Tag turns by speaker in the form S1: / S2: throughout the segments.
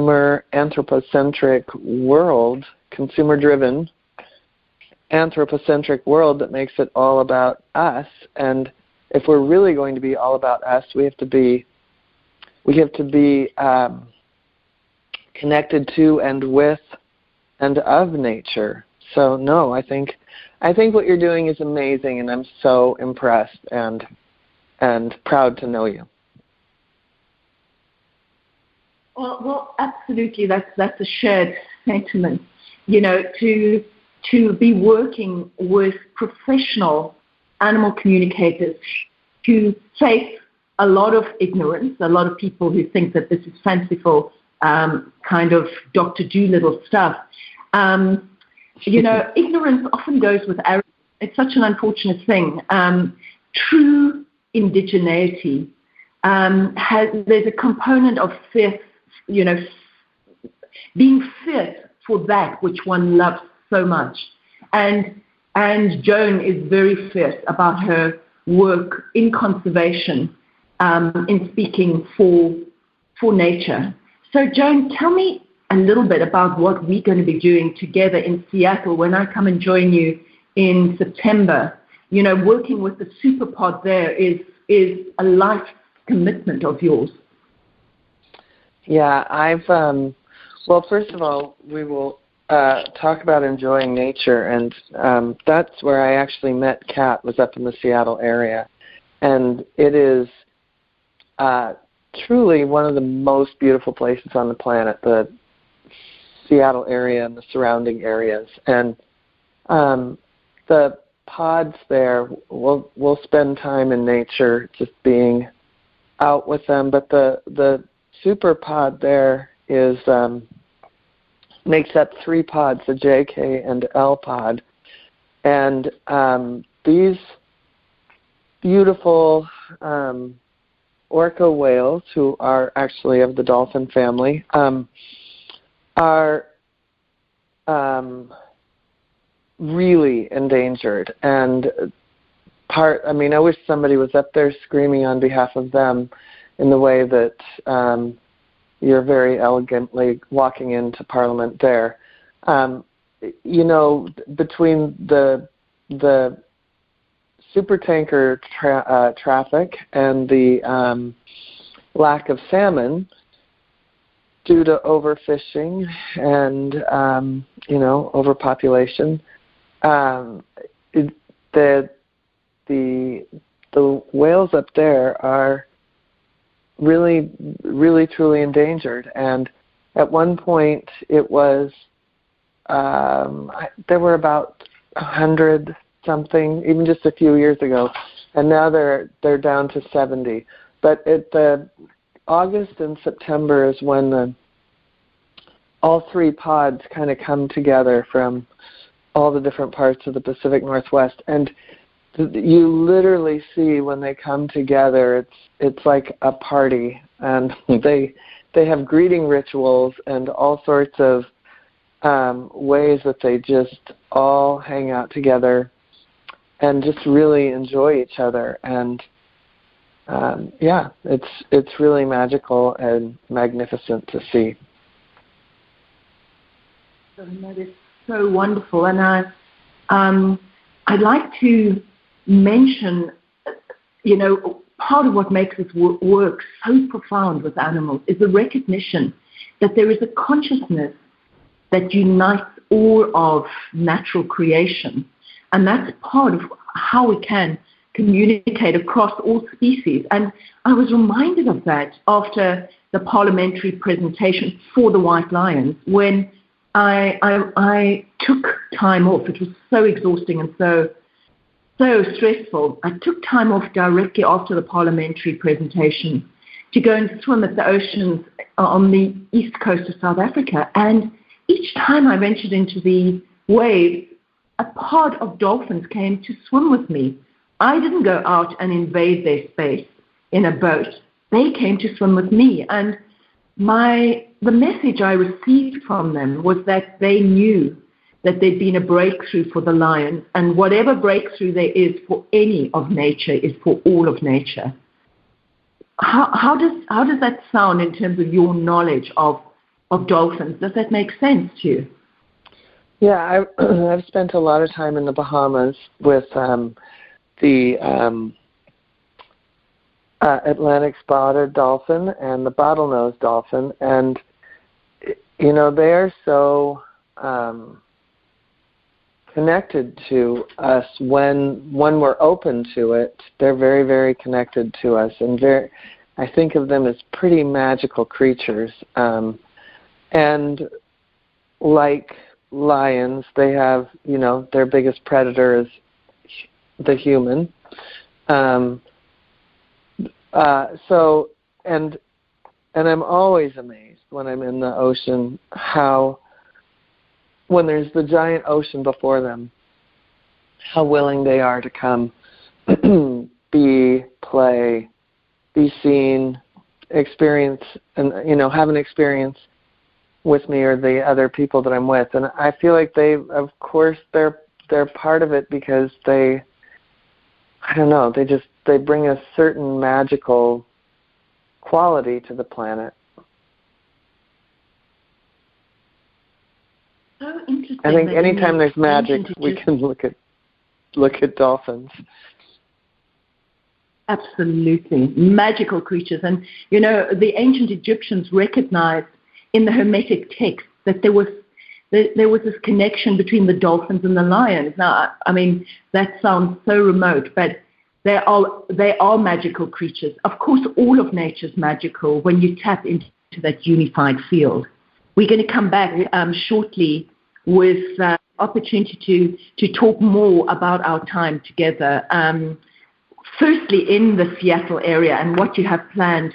S1: consumer, anthropocentric world, consumer-driven, anthropocentric world that makes it all about us. And if we're really going to be all about us, we have to be connected to and with and of nature. So no, I think what you're doing is amazing, and I'm so impressed and proud to know you.
S2: Well, absolutely. That's a shared sentiment. You know, to be working with professional animal communicators who face a lot of ignorance, a lot of people who think that this is fanciful kind of Dr. Dolittle stuff. You know, ignorance often goes with arrogance. It's such an unfortunate thing. True indigeneity there's a component of fear, you know, being fit for that which one loves so much. And Joan is very fierce about her work in conservation, in speaking for nature. So Joan, tell me a little bit about what we're going to be doing together in Seattle when I come and join you in September. You know, working with the superpod there is a life commitment of yours.
S1: Yeah, well, first of all, we will talk about enjoying nature, and that's where I actually met Kat, was up in the Seattle area. And it is truly one of the most beautiful places on the planet, the Seattle area and the surrounding areas. And the pods there, we'll spend time in nature just being out with them, but the super pod there is makes up 3 pods, the J, K, and L pod. And these beautiful orca whales, who are actually of the dolphin family, are really endangered. And I wish somebody was up there screaming on behalf of them in the way that you're very elegantly walking into Parliament there. You know, between the supertanker traffic and the lack of salmon due to overfishing and overpopulation, the whales up there are really, really, truly endangered. And at one point, it was there were about 100 something, even just a few years ago, and now they're down to 70. But the August and September is when all 3 pods kind of come together from all the different parts of the Pacific Northwest, and you literally see when they come together, it's like a party, and they have greeting rituals and all sorts of ways that they just all hang out together and just really enjoy each other. And it's really magical and magnificent to see.
S2: That is so wonderful, and I'd like to mention, you know, part of what makes this work so profound with animals is the recognition that there is a consciousness that unites all of natural creation. And that's part of how we can communicate across all species. And I was reminded of that after the parliamentary presentation for the white lions, when I took time off. It was so exhausting and so stressful. I took time off directly after the parliamentary presentation to go and swim at the oceans on the east coast of South Africa. And each time I ventured into the waves, a pod of dolphins came to swim with me. I didn't go out and invade their space in a boat. They came to swim with me. And the message I received from them was that they knew that there'd been a breakthrough for the lions, and whatever breakthrough there is for any of nature is for all of nature. How does that sound in terms of your knowledge of dolphins. Does that make sense to you?
S1: Yeah, I've spent a lot of time in the Bahamas with the Atlantic spotted dolphin and the bottlenose dolphin, and they are so connected to us when we're open to it. They're very, very connected to us, and I think of them as pretty magical creatures. And like lions, they have, their biggest predator is the human. So I'm always amazed when I'm in the ocean how, when there's the giant ocean before them, how willing they are to come, play, be seen, experience, and have an experience with me or the other people that I'm with. And I feel like they're part of it because they bring a certain magical quality to the planet.
S2: So interesting.
S1: I think anytime there's magic, we can look at dolphins.
S2: Absolutely. Magical creatures. And, the ancient Egyptians recognized in the Hermetic text that there was this connection between the dolphins and the lions. Now, I mean, that sounds so remote, but they are magical creatures. Of course, all of nature's magical when you tap into that unified field. We're going to come back shortly with opportunity to talk more about our time together. Firstly, in the Seattle area and what you have planned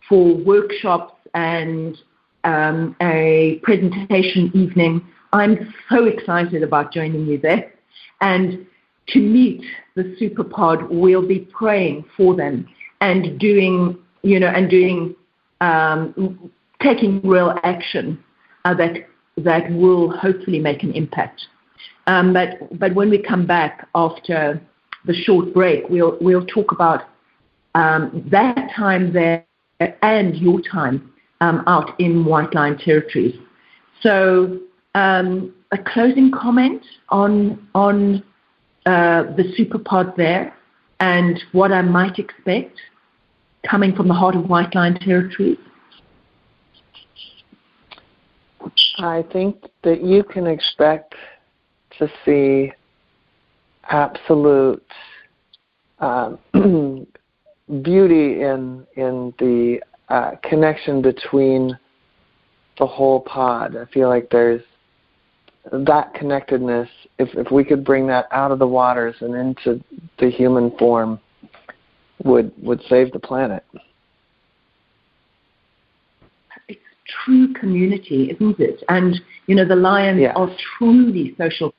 S2: for workshops and a presentation evening. I'm so excited about joining you there. And to meet the superpod, we'll be praying for them and taking real action that will hopefully make an impact. But when we come back after the short break, we'll talk about that time there and your time out in White Line territories. So a closing comment on the superpod there and what I might expect coming from the heart of White Line territories?
S1: I think that you can expect to see absolute beauty in the connection between the whole pod. I feel like there's that connectedness. If we could bring that out of the waters and into the human form, would save the planet.
S2: It's true community, isn't it? And the lions are truly social.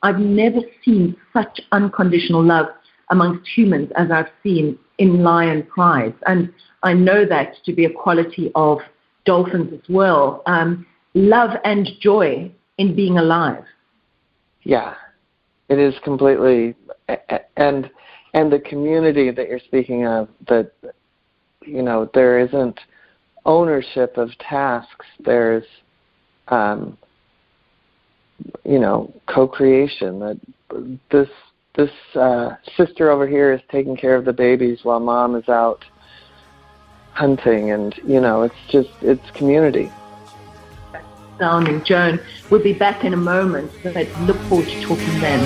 S2: I've never seen such unconditional love amongst humans as I've seen in lion prides. And I know that to be a quality of dolphins as well. Love and joy in being alive. Yeah,
S1: it is completely, and the community that you're speaking of, that, there isn't ownership of tasks. There's, co-creation. That this sister over here is taking care of the babies while mom is out hunting, and it's community.
S2: Astounding. Joan, we'll be back in a moment, but look forward to talking then.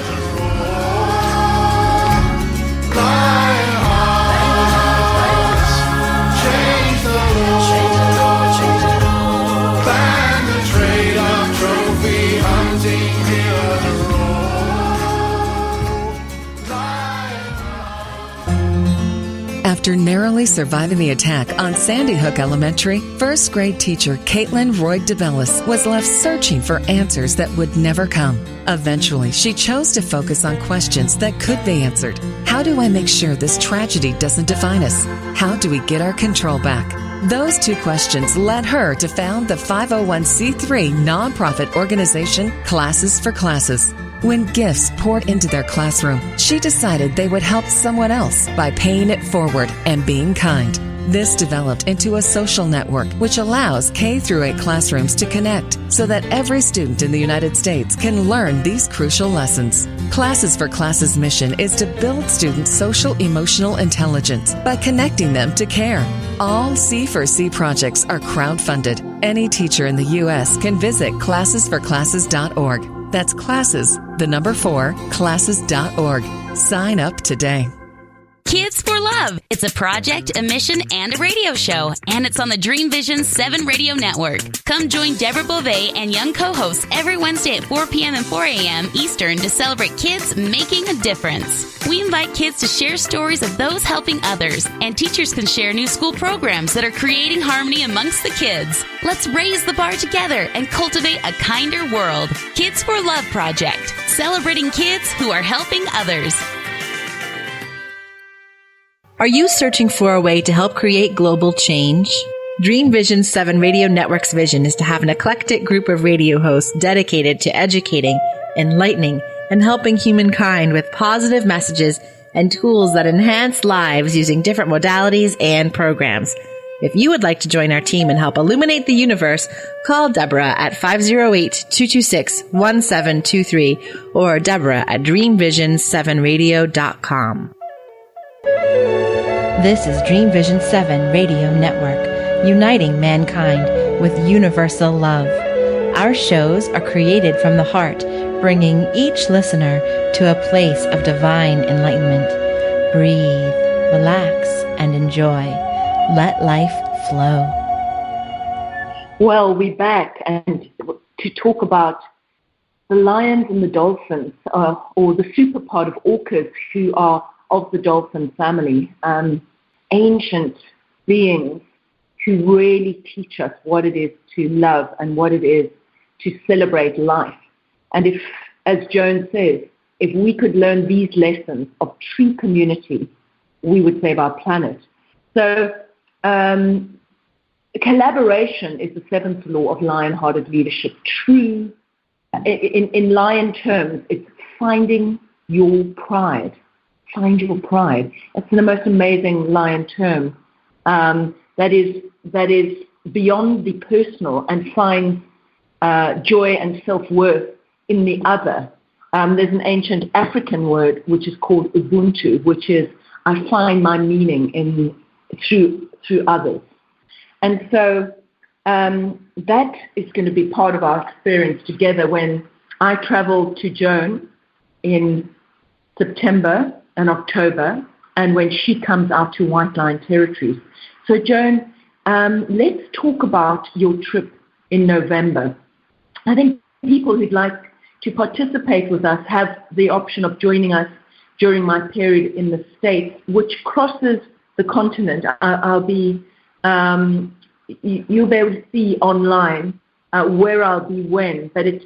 S3: After narrowly surviving the attack on Sandy Hook Elementary, first grade teacher Caitlin Roy DeBellis was left searching for answers that would never come. Eventually, she chose to focus on questions that could be answered. How do I make sure this tragedy doesn't define us? How do we get our control back? Those two questions led her to found the 501c3 nonprofit organization Classes for Classes. When gifts poured into their classroom, she decided they would help someone else by paying it forward and being kind. This developed into a social network which allows K through 8 classrooms to connect so that every student in the United States can learn these crucial lessons. Classes for Classes' mission is to build students' social emotional intelligence by connecting them to care. All C4C projects are crowdfunded. Any teacher in the U.S. can visit classesforclasses.org. That's classes, the number 4, classes.org. Sign up today.
S4: Kids for Love. It's a project, a mission, and a radio show. And it's on the Dream Vision 7 radio network. Come join Deborah Beauvais and young co-hosts every Wednesday at 4 p.m. and 4 a.m. Eastern to celebrate kids making a difference. We invite kids to share stories of those helping others. And teachers can share new school programs that are creating harmony amongst the kids. Let's raise the bar together and cultivate a kinder world. Kids for Love Project. Celebrating kids who are helping others.
S5: Are you searching for a way to help create global change? Dream Vision 7 Radio Network's vision is to have an eclectic group of radio hosts dedicated to educating, enlightening, and helping humankind with positive messages and tools that enhance lives using different modalities and programs. If you would like to join our team and help illuminate the universe, call Deborah at 508-226-1723 or Deborah at dreamvision7radio.com. This is Dream Vision 7 Radio Network, uniting mankind with universal love. Our shows are created from the heart, bringing each listener to a place of divine enlightenment. Breathe, relax, and enjoy. Let life flow.
S2: Well, we're back and to talk about the lions and the dolphins, or the super part of orcas who are of the dolphin family, ancient beings who really teach us what it is to love and what it is to celebrate life. And if, as Joan says, if we could learn these lessons of true community, we would save our planet. So collaboration is the 7th law of lion-hearted leadership. True, in lion terms, it's finding your pride. Find your pride. It's the most amazing lion term that is beyond the personal and finds joy and self-worth in the other. There's an ancient African word which is called Ubuntu, which is I find my meaning through others. And so that is going to be part of our experience together when I travel to Joan in September and October, and when she comes out to White Line Territories. So, Joan, let's talk about your trip in November. I think people who'd like to participate with us have the option of joining us during my period in the States, which crosses the continent. I'll be, you'll be able to see online where I'll be when, but it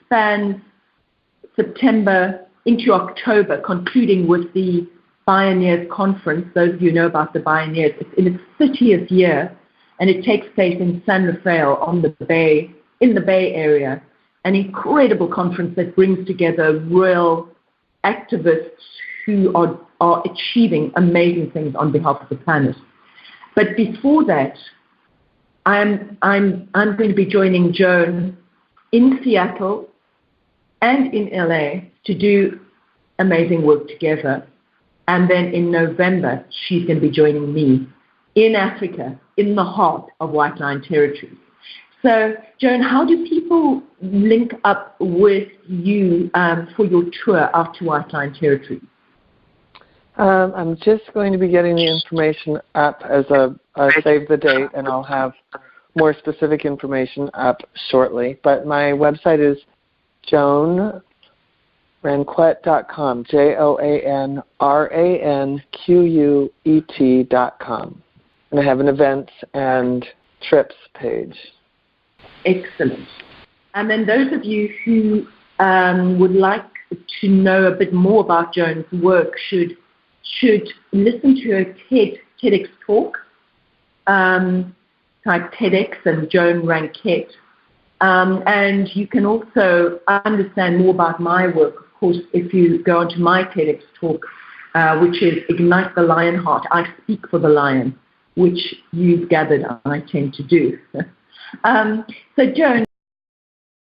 S2: spans September into October, concluding with the Pioneers Conference. Those of you who know about the Pioneers, it's in its 30th year, and it takes place in San Rafael in the Bay Area. An incredible conference that brings together real activists who are achieving amazing things on behalf of the planet. But before that, I'm going to be joining Joan in Seattle and in LA to do amazing work together. And then in November, she's going to be joining me in Africa, in the heart of White Line Territories. So, Joan, how do people link up with you for your tour out to White Line Territories?
S1: I'm just going to be getting the information up as a save the date, and I'll have more specific information up shortly. But my website is JoanRanquet.com, JoanRanquet.com. And I have an events and trips page.
S2: Excellent. And then those of you who would like to know a bit more about Joan's work should listen to her TEDx talk, type TEDx and Joan Ranquet. And you can also understand more about my work, of course, if you go onto my TEDx talk, which is Ignite the Lion Heart. I Speak for the Lion, which you've gathered I tend to do. So, Joan,